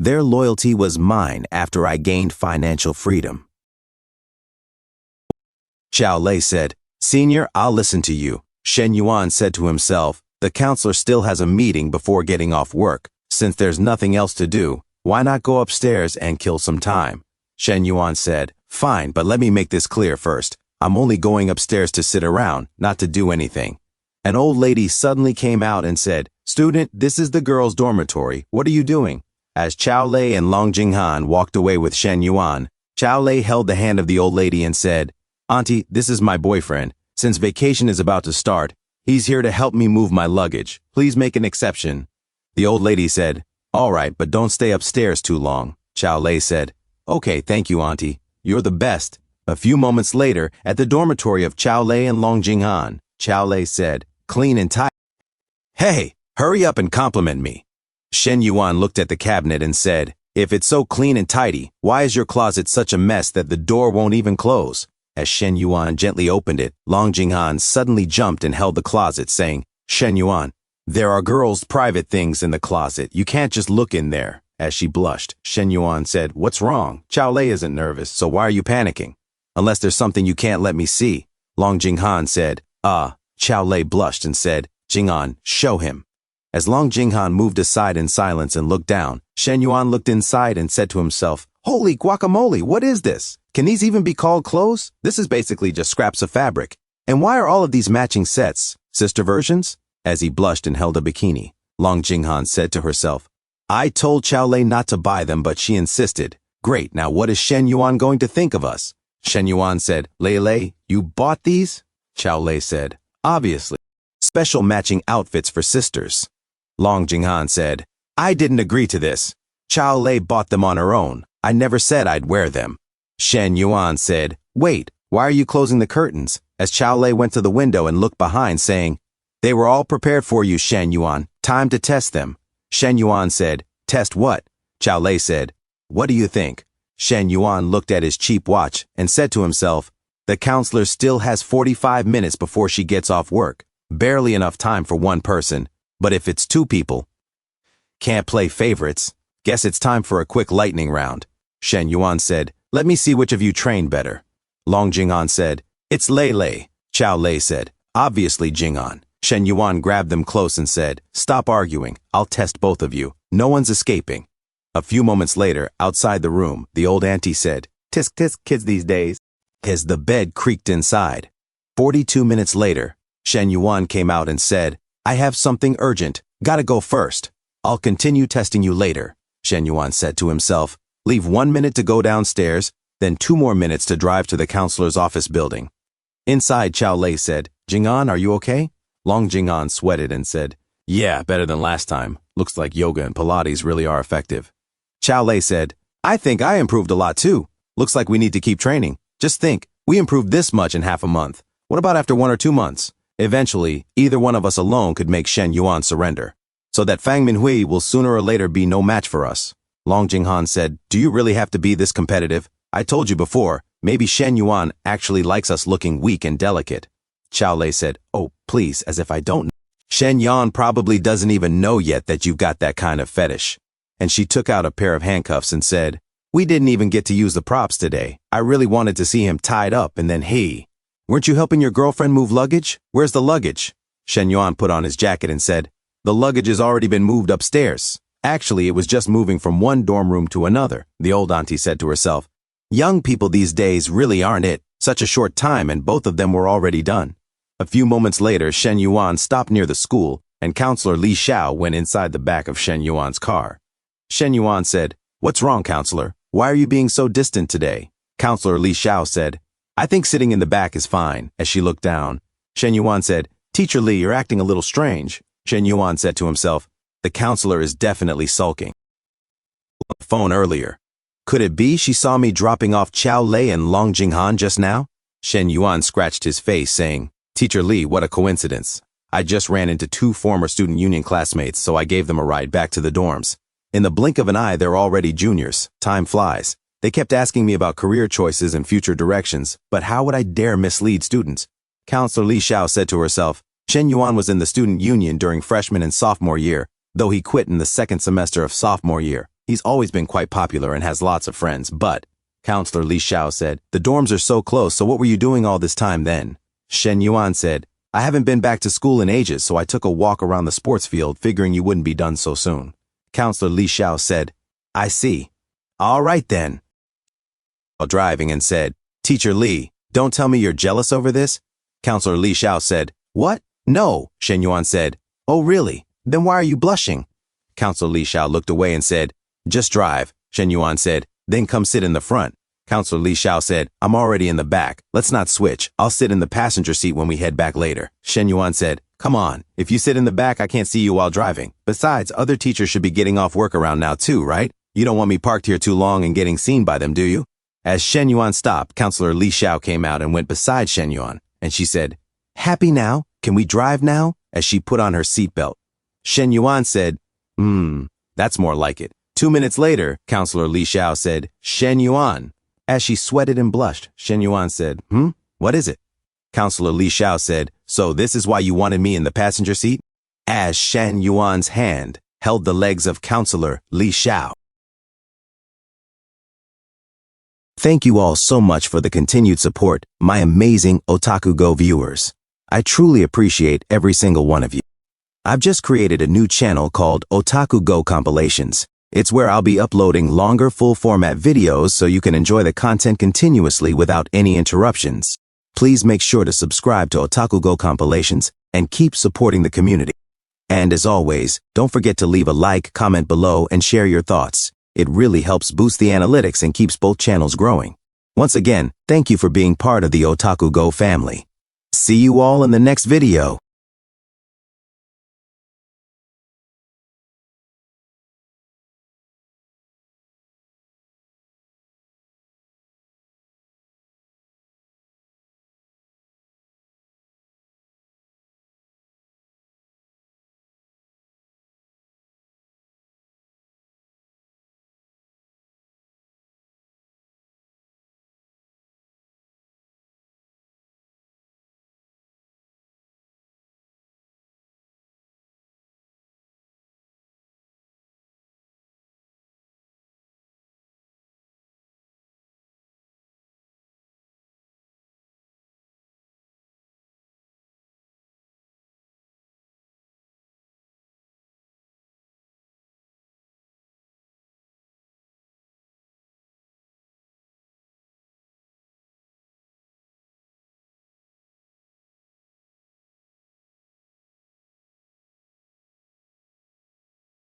Their loyalty was mine after I gained financial freedom. Xiao Lei said, Senior, I'll listen to you. Shen Yuan said to himself, the counselor still has a meeting before getting off work. Since there's nothing else to do, why not go upstairs and kill some time? Shen Yuan said, fine, but let me make this clear first. I'm only going upstairs to sit around, not to do anything. An old lady suddenly came out and said, Student, this is the girls' dormitory. What are you doing? As Xiao Lei and Long Jinghan walked away with Shen Yuan, Xiao Lei held the hand of the old lady and said, Auntie, this is my boyfriend. Since vacation is about to start, he's here to help me move my luggage. Please make an exception. The old lady said, all right, but don't stay upstairs too long. Xiao Lei said, okay, thank you, Auntie. You're the best. A few moments later, at the dormitory of Xiao Lei and Long Jinghan, Xiao Lei said, clean and tidy. Hey, hurry up and compliment me. Shen Yuan looked at the cabinet and said, if it's so clean and tidy, why is your closet such a mess that the door won't even close? As Shen Yuan gently opened it, Long Jinghan suddenly jumped and held the closet, saying, Shen Yuan, there are girls' private things in the closet. You can't just look in there. As she blushed, Shen Yuan said, what's wrong? Xiao Lei isn't nervous, so why are you panicking? Unless there's something you can't let me see. Long Jinghan said, Xiao Lei blushed and said, Jinghan, show him. As Long Jinghan moved aside in silence and looked down, Shen Yuan looked inside and said to himself, holy guacamole, what is this? Can these even be called clothes? This is basically just scraps of fabric. And why are all of these matching sets? Sister versions? As he blushed and held a bikini, Long Jinghan said to herself, I told Xiao Lei not to buy them, but she insisted. Great, now what is Shen Yuan going to think of us? Shen Yuan said, Lei, you bought these? Xiao Lei said, obviously. Special matching outfits for sisters. Long Jinghan said, I didn't agree to this. Xiao Lei bought them on her own. I never said I'd wear them. Shen Yuan said, wait, why are you closing the curtains? As Xiao Lei went to the window and looked behind, saying, they were all prepared for you, Shen Yuan. Time to test them. Shen Yuan said, test what? Xiao Lei said, what do you think? Shen Yuan looked at his cheap watch and said to himself, the counselor still has 45 minutes before she gets off work. Barely enough time for one person, but if it's two people, can't play favorites. Guess it's time for a quick lightning round. Shen Yuan said, let me see which of you train better. Long Jinghan said, it's Lei. Xiao Lei said, obviously Jinghan. Shen Yuan grabbed them close and said, stop arguing. I'll test both of you. No one's escaping. A few moments later, outside the room, the old auntie said, tisk tisk kids these days. As the bed creaked inside. 42 minutes later, Shen Yuan came out and said, I have something urgent. Gotta go first. I'll continue testing you later. Shen Yuan said to himself, leave 1 minute to go downstairs, then 2 more minutes to drive to the counselor's office building. Inside, Xiao Lei said, Jinghan, are you okay? Long Jinghan sweated and said, yeah, better than last time. Looks like yoga and Pilates really are effective. Xiao Lei said, I think I improved a lot too. Looks like we need to keep training. Just think, we improved this much in half a month. What about after 1 or 2 months? Eventually, either one of us alone could make Shen Yuan surrender. So that Fang Minhui will sooner or later be no match for us. Long Jinghan said, do you really have to be this competitive? I told you before, maybe Shen Yuan actually likes us looking weak and delicate. Xiao Lei said, oh, please, as if I don't know. Shen Yuan probably doesn't even know yet that you've got that kind of fetish. And she took out a pair of handcuffs and said, we didn't even get to use the props today. I really wanted to see him tied up and then weren't you helping your girlfriend move luggage? Where's the luggage? Shen Yuan put on his jacket and said, the luggage has already been moved upstairs. Actually, it was just moving from one dorm room to another, the old auntie said to herself. Young people these days really aren't it. Such a short time and both of them were already done. A few moments later, Shen Yuan stopped near the school and Counselor Li Xiao went inside the back of Shen Yuan's car. Shen Yuan said, what's wrong, Counselor? Why are you being so distant today? Counselor Li Xiao said, I think sitting in the back is fine. As she looked down, Shen Yuan said, Teacher Li, you're acting a little strange. Shen Yuan said to himself, the counselor is definitely sulking. On the phone earlier. Could it be she saw me dropping off Xiao Lei and Long Jinghan just now? Shen Yuan scratched his face, saying, Teacher Li, what a coincidence. I just ran into 2 former student union classmates, so I gave them a ride back to the dorms. In the blink of an eye, they're already juniors. Time flies. They kept asking me about career choices and future directions, but how would I dare mislead students? Counselor Li Xiao said to herself, Shen Yuan was in the student union during freshman and sophomore year, though he quit in the 2nd semester of sophomore year. He's always been quite popular and has lots of friends, but, Counselor Li Xiao said, the dorms are so close, so what were you doing all this time then? Shen Yuan said, I haven't been back to school in ages, so I took a walk around the sports field, figuring you wouldn't be done so soon. Counselor Li Xiao said, I see. All right then. While driving and said, Teacher Li, don't tell me you're jealous over this? Counselor Li Xiao said, What? No, Shen Yuan said. Oh really? Then why are you blushing? Counselor Li Xiao looked away and said, Just drive, Shen Yuan said. Then come sit in the front. Counselor Li Xiao said, I'm already in the back. Let's not switch. I'll sit in the passenger seat when we head back later. Shen Yuan said, Come on. If you sit in the back, I can't see you while driving. Besides, other teachers should be getting off work around now too, right? You don't want me parked here too long and getting seen by them, do you? As Shen Yuan stopped, Counselor Li Xiao came out and went beside Shen Yuan, and she said, Happy now? Can we drive now? As she put on her seatbelt. Shen Yuan said, That's more like it. 2 minutes later, Counselor Li Xiao said, Shen Yuan. As she sweated and blushed, Shen Yuan said, What is it? Counselor Li Xiao said, So this is why you wanted me in the passenger seat? As Shen Yuan's hand held the legs of Counselor Li Xiao. Thank you all so much for the continued support, my amazing OtakuGo viewers. I truly appreciate every single one of you. I've just created a new channel called OtakuGo Compilations. It's where I'll be uploading longer full-format videos so you can enjoy the content continuously without any interruptions. Please make sure to subscribe to OtakuGo Compilations and keep supporting the community. And as always, don't forget to leave a like, comment below, and share your thoughts. It really helps boost the analytics and keeps both channels growing. Once again, thank you for being part of the OtakuGo family. See you all in the next video.